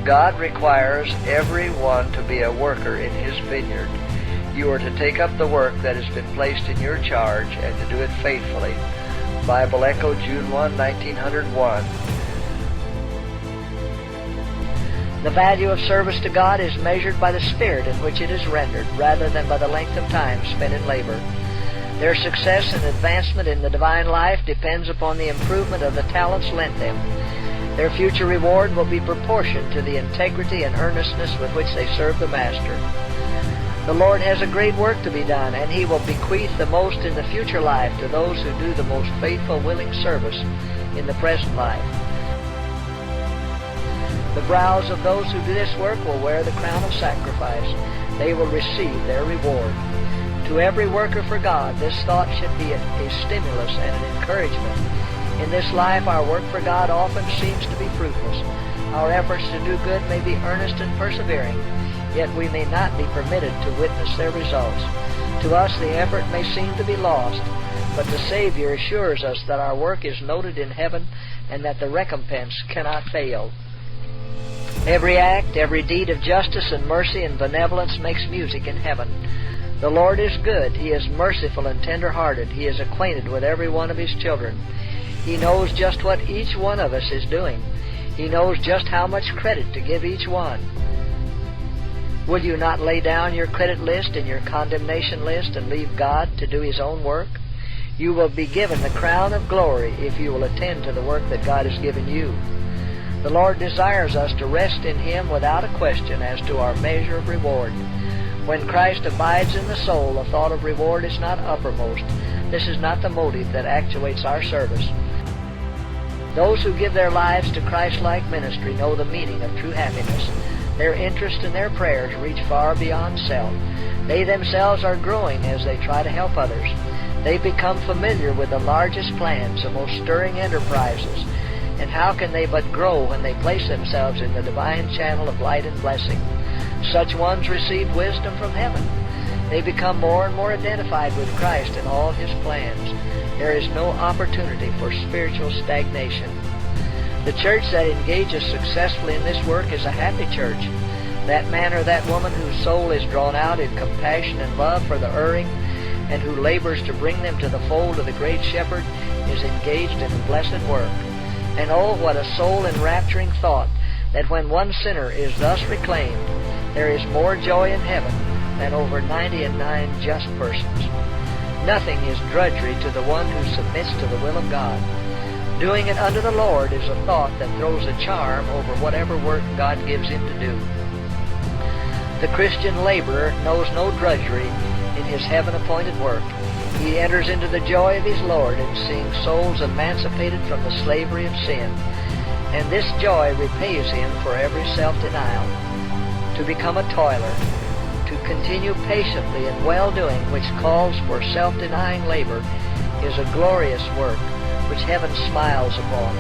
God requires everyone to be a worker in His vineyard. You are to take up the work that has been placed in your charge and to do it faithfully. Bible Echo, June 1, 1901. The value of service to God is measured by the spirit in which it is rendered, rather than by the length of time spent in labor. Their success and advancement in the divine life depends upon the improvement of the talents lent them. Their future reward will be proportioned to the integrity and earnestness with which they serve the Master. The Lord has a great work to be done, and He will bequeath the most in the future life to those who do the most faithful, willing service in the present life. The brows of those who do this work will wear the crown of sacrifice. They will receive their reward. To every worker for God, this thought should be a stimulus and an encouragement. In this life, our work for God often seems to be fruitless. Our efforts to do good may be earnest and persevering, yet we may not be permitted to witness their results. To us, the effort may seem to be lost, but the Savior assures us that our work is noted in heaven and that the recompense cannot fail. Every act, every deed of justice and mercy and benevolence makes music in heaven. The Lord is good. He is merciful and tender-hearted. He is acquainted with every one of His children. He knows just what each one of us is doing. He knows just how much credit to give each one. Will you not lay down your credit list and your condemnation list and leave God to do His own work? You will be given the crown of glory if you will attend to the work that God has given you. The Lord desires us to rest in Him without a question as to our measure of reward. When Christ abides in the soul, the thought of reward is not uppermost. This is not the motive that actuates our service. Those who give their lives to Christ-like ministry know the meaning of true happiness. Their interest and their prayers reach far beyond self. They themselves are growing as they try to help others. They become familiar with the largest plans, the most stirring enterprises. And how can they but grow when they place themselves in the divine channel of light and blessing? Such ones receive wisdom from heaven. They become more and more identified with Christ in all His plans. There is no opportunity for spiritual stagnation. The church that engages successfully in this work is a happy church. That man or that woman whose soul is drawn out in compassion and love for the erring, and who labors to bring them to the fold of the great Shepherd, is engaged in a blessed work. And oh, what a soul-enrapturing thought that when one sinner is thus reclaimed, there is more joy in heaven than over 99 just persons. Nothing is drudgery to the one who submits to the will of God. Doing it unto the Lord is a thought that throws a charm over whatever work God gives him to do. The Christian laborer knows no drudgery in his heaven-appointed work. He enters into the joy of his Lord in seeing souls emancipated from the slavery of sin, and this joy repays him for every self-denial. To become a toiler, to continue patiently in well-doing which calls for self-denying labor, is a glorious work which heaven smiles upon.